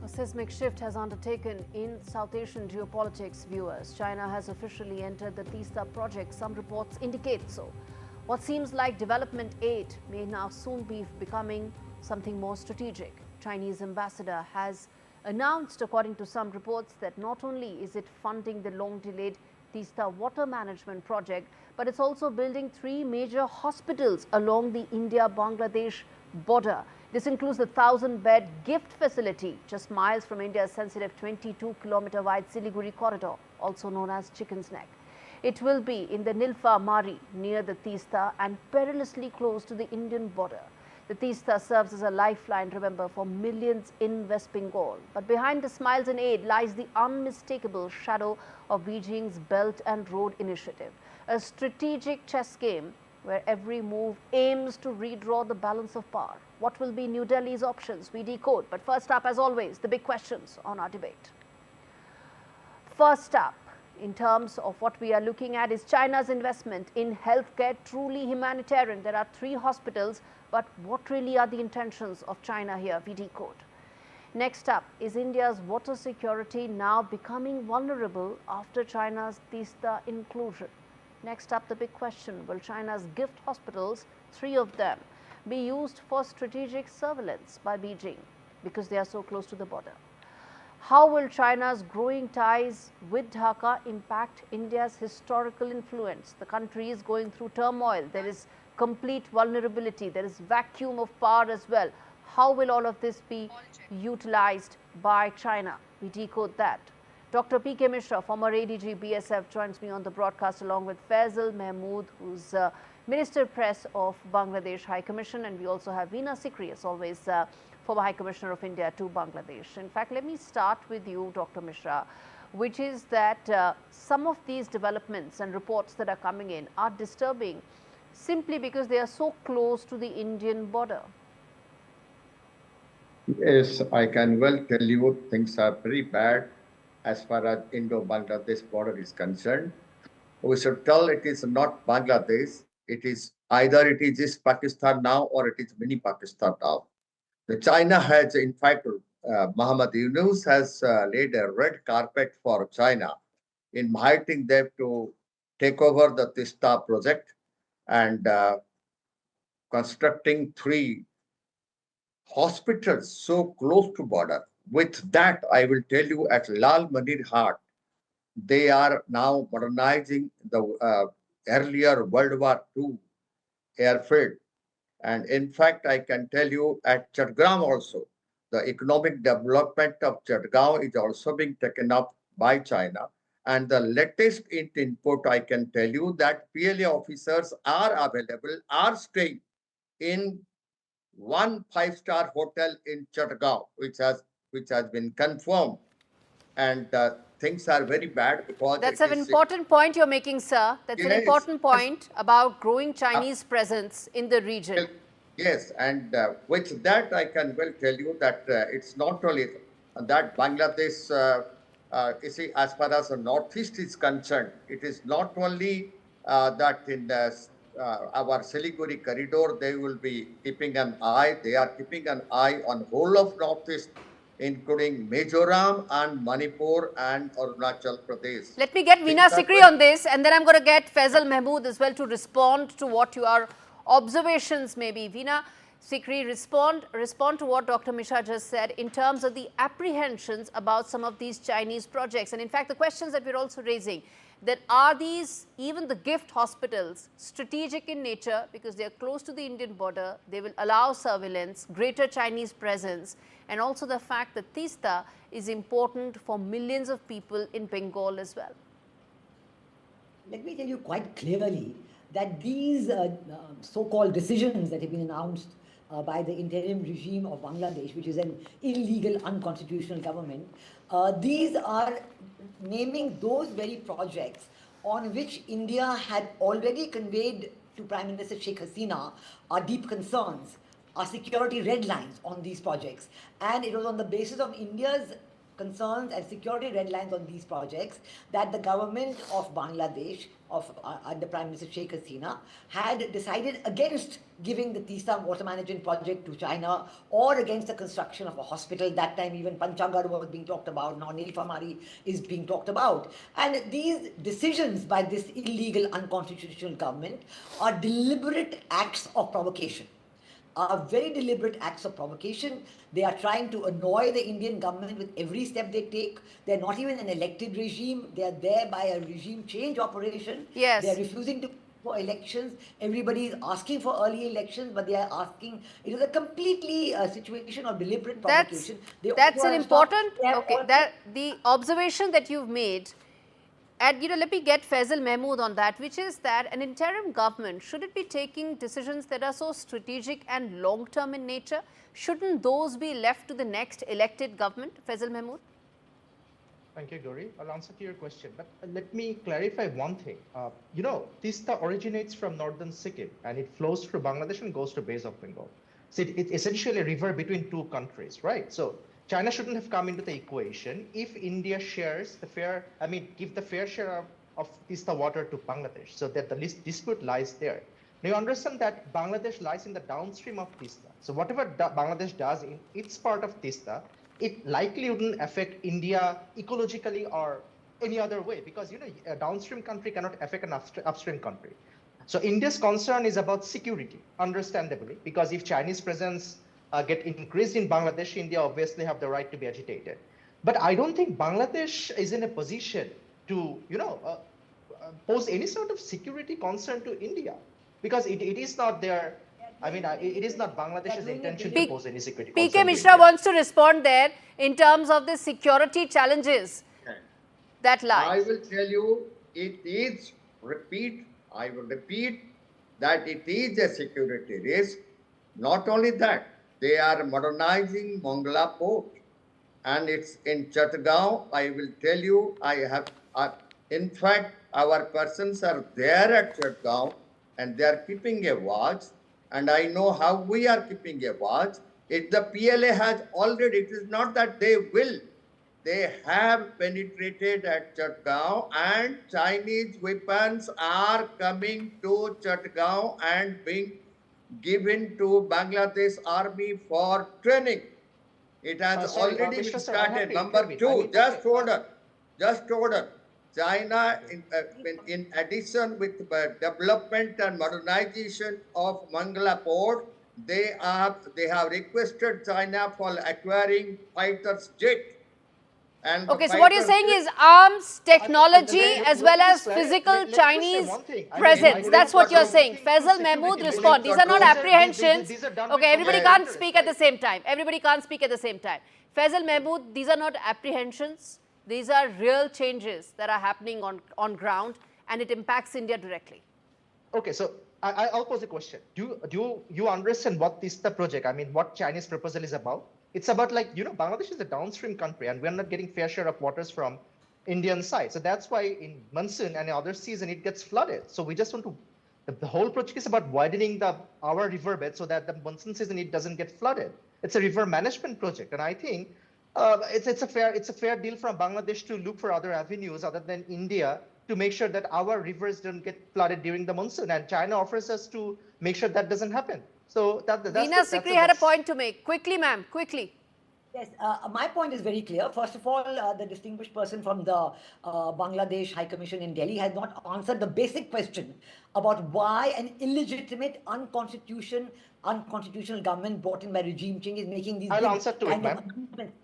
A seismic shift has undertaken in South Asian geopolitics, viewers. China has officially entered the Teesta Project. Some reports indicate so. What seems like development aid may now soon be becoming something more strategic. Chinese ambassador has announced, according to some reports, that not only is it funding the long-delayed Teesta water management project, but it's also building 3 major hospitals along the India-Bangladesh border. This includes the 1,000-bed gift facility just miles from India's sensitive 22-kilometer wide Siliguri Corridor, also known as Chicken's Neck. It will be in the Nilpha-mari near the Teesta and perilously close to the Indian border. The Teesta serves as a lifeline, remember, for millions in West Bengal. But behind the smiles and aid lies the unmistakable shadow of Beijing's Belt and Road Initiative, a strategic chess game where every move aims to redraw the balance of power. What will be New Delhi's options? We decode. But first up, as always, the big questions on our debate. First up, in terms of what we are looking at, is China's investment in healthcare truly humanitarian? There are 3 hospitals, but what really are the intentions of China here? We decode. Next up, is India's water security now becoming vulnerable after China's Teesta inclusion? Next up, the big question, will China's gift hospitals, 3 of them, be used for strategic surveillance by Beijing because they are so close to the border? How will China's growing ties with Dhaka impact India's historical influence? The country is going through turmoil. There is complete vulnerability. There is vacuum of power as well. How will all of this be utilized by China? We decode that. Dr. PK Mishra, former ADG BSF, joins me on the broadcast along with Faisal, Mahmud, who's Minister Press of Bangladesh High Commission, and we also have Veena Sikri, as always, former High Commissioner of India to Bangladesh. In fact, let me start with you, Dr. Mishra, which is that some of these developments and reports that are coming in are disturbing simply because they are so close to the Indian border. Yes, I can well tell you things are very bad as far as Indo-Bangladesh border is concerned. We should tell it is not Bangladesh. It is either it is Pakistan now or it is mini Pakistan now. The China has, in fact, Muhammad Yunus has laid a red carpet for China, inviting them to take over the Teesta project and constructing 3 hospitals so close to border. With that, I will tell you at Lal Mandir Hat, they are now modernizing the earlier World War II airfield. And in fact, I can tell you at Chatgaon also, the economic development of Chatgaon is also being taken up by China. And the latest input, I can tell you that PLA officers are available, are staying in 1 5-star hotel in Chatgaon, which has been confirmed. And things are very bad because that's an important point you're making, sir. That's an important point about growing Chinese presence in the region. Yes, and with that, I can well tell you that it's not only that Bangladesh, you see, as far as the Northeast is concerned, it is not only that in the, our Siliguri Corridor, they will be keeping an eye. They are keeping an eye on whole of Northeast, including Mizoram and Manipur and Arunachal Pradesh. Let me get Veena Sikri on this, and then I'm going to get Faisal Mahmud as well to respond to what your observations may be. Veena Sikri, respond to what Dr. Mishra just said in terms of the apprehensions about some of these Chinese projects. And in fact, the questions that we're also raising, that are these, even the gift hospitals, strategic in nature because they are close to the Indian border, they will allow surveillance, greater Chinese presence, and also the fact that Teesta is important for millions of people in Bengal as well. Let me tell you quite clearly that these so-called decisions that have been announced by the interim regime of Bangladesh, which is an illegal, unconstitutional government, these are naming those very projects on which India had already conveyed to Prime Minister Sheikh Hasina our deep concerns, our security red lines on these projects. And it was on the basis of India's concerns and security red lines on these projects that the government of Bangladesh, under Prime Minister Sheikh Hasina, had decided against giving the Teesta water management project to China or against the construction of a hospital. That time even Panchagar was being talked about, now Nilpha-mari is being talked about. And these decisions by this illegal, unconstitutional government are deliberate acts of provocation. Are very deliberate acts of provocation. They are trying to annoy the Indian government with every step they take. They're not even an elected regime. They are there by a regime change operation. Yes. They're refusing to for elections. Everybody is asking for early elections, but they are asking, it is a completely situation of deliberate provocation. That's an important, the observation that you've made. And let me get Faisal Mahmud on that, which is that an interim government, should it be taking decisions that are so strategic and long-term in nature? Shouldn't those be left to the next elected government? Faisal Mahmud? Thank you, Gaurie. I'll answer to your question, but let me clarify one thing. Teesta originates from northern Sikkim, and it flows through Bangladesh and goes to Bay of Bengal. So it's essentially a river between two countries, right? So China shouldn't have come into the equation if India shares give the fair share of Teesta water to Bangladesh, so that the dispute lies there. Now you understand that Bangladesh lies in the downstream of Teesta. So whatever Bangladesh does in its part of Teesta, it likely wouldn't affect India ecologically or any other way, because a downstream country cannot affect an upstream country. So India's concern is about security, understandably, because if Chinese presence get increased in Bangladesh, India obviously have the right to be agitated. But I don't think Bangladesh is in a position to, pose any sort of security concern to India, because it is not their, it is not Bangladesh's intention to pose any security concern. PK Mishra wants to respond there in terms of the security challenges that lie. I will tell you, I will repeat that it is a security risk. Not only that, they are modernizing Mongla port, and it's in Chatgaon. I will tell you, in fact, our persons are there at Chatgaon, and they are keeping a watch, and I know how we are keeping a watch. If the PLA has already, it is not that they will, they have penetrated at Chatgaon, and Chinese weapons are coming to Chatgaon and being given to Bangladesh army for training. It has already been started. Number two, just order. China, in addition with development and modernization of Mangala port, they have requested China for acquiring fighters jet. And okay, so what you're saying is arms, technology, as well as physical Chinese presence. That's what you're saying. Faisal Mahmud, respond. These are not apprehensions. Okay, everybody can't speak at the same time. Faisal Mahmud, these are not apprehensions. These are real changes that are happening on ground, and it impacts India directly. Okay, so I'll pose a question. Do you understand what Teesta Project, what Chinese proposal is about? It's about Bangladesh is a downstream country, and we're not getting fair share of waters from Indian side. So that's why in monsoon and other season, it gets flooded. So we just want to, the whole project is about widening our riverbed so that the monsoon season, it doesn't get flooded. It's a river management project. And I think it's a fair deal from Bangladesh to look for other avenues other than India to make sure that our rivers don't get flooded during the monsoon. And China offers us to make sure that doesn't happen. So Veena Sikri had a point to make. Quickly, ma'am, quickly. Yes, my point is very clear. First of all, the distinguished person from the Bangladesh High Commission in Delhi has not answered the basic question about why an illegitimate, unconstitutional government brought in by regime change is making these. I'll answer to it, ma'am.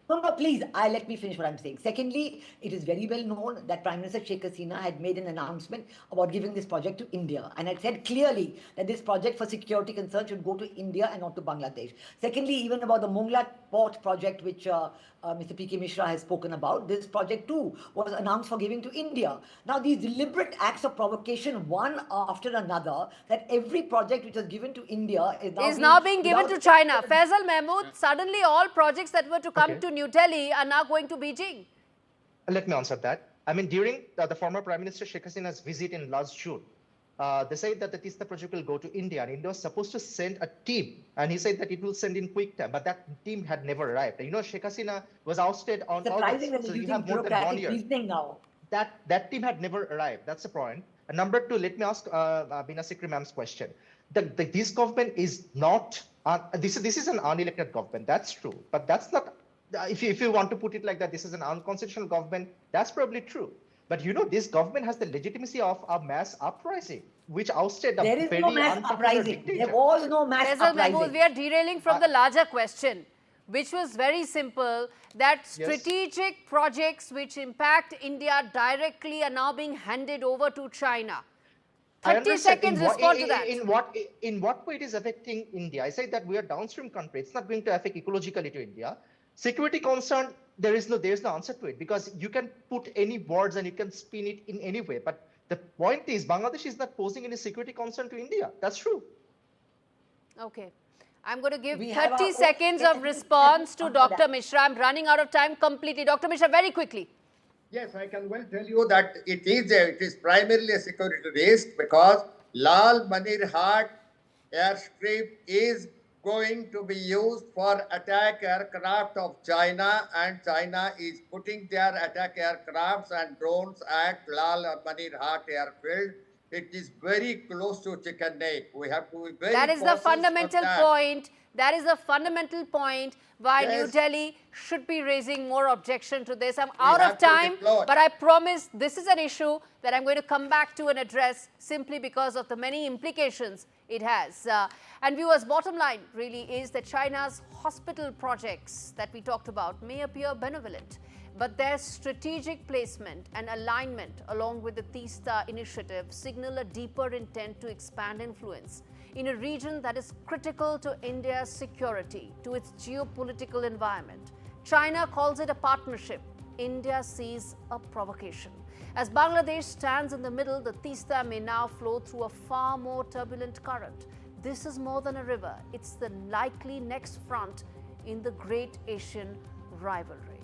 No, please, let me finish what I'm saying. Secondly, it is very well known that Prime Minister Sheikh Hasina had made an announcement about giving this project to India, and had said clearly that this project for security concerns should go to India and not to Bangladesh. Secondly, even about the Mongla port project, which Mr. PK Mishra has spoken about, this project too was announced for giving to India. Now, these deliberate acts of provocation, one after another, that every project which was given to India is now being given to China. Faisal Mahmud, suddenly all projects that were to come to New Delhi are now going to Beijing. Let me answer that. During the former Prime Minister Sheikh Hasina's visit in last June, They say that the Teesta Project will go to India, and India was supposed to send a team, and he said that it will send in quick time, but that team had never arrived. You know, Sheikh Hasina was ousted on Surprising August, that so you're you using have more than 1 bureaucratic year. reasoning now. That team had never arrived. That's the point. And number two, let me ask Veena Sikri ma'am's question. This government is not, this is an unelected government, that's true, but that's not, if you want to put it like that, this is an unconstitutional government, that's probably true. But you know, this government has the legitimacy of a mass uprising, which ousted a There is very no mass unpopular uprising. dictator. There was no mass Faisal, Mahmud, uprising. we are derailing from the larger question, which was very simple, that strategic projects which impact India directly are now being handed over to China. 30 seconds, respond to that. In what way it is affecting India? I say that we are downstream country. It's not going to affect ecologically to India. Security concern, there is no answer to it, because you can put any words and you can spin it in any way. But the point is, Bangladesh is not posing any security concern to India. That's true. Okay. I'm going to give We have 30 our seconds own of response to on Dr. that. Mishra. I'm running out of time completely. Dr. Mishra, very quickly. Yes, I can well tell you that it is primarily a security risk, because Lal Manir Hat airstrip is going to be used for attack aircraft of China, and China is putting their attack aircrafts and drones at Lal Manir Hat airfield. It is very close to Chicken Neck. We have to be very That is the cautious of fundamental that. point. That is the fundamental point why New Yes. Delhi should be raising more objection to this. I'm out have of to time, deploy. but I promise this is an issue that I'm going to come back to and address simply because of the many implications it has. And viewers, bottom line really is that China's hospital projects that we talked about may appear benevolent, but their strategic placement and alignment along with the Teesta initiative signal a deeper intent to expand influence in a region that is critical to India's security, to its geopolitical environment. China calls it a partnership. India sees a provocation. As Bangladesh stands in the middle, the Teesta may now flow through a far more turbulent current. This is more than a river. It's the likely next front in the great Asian rivalry.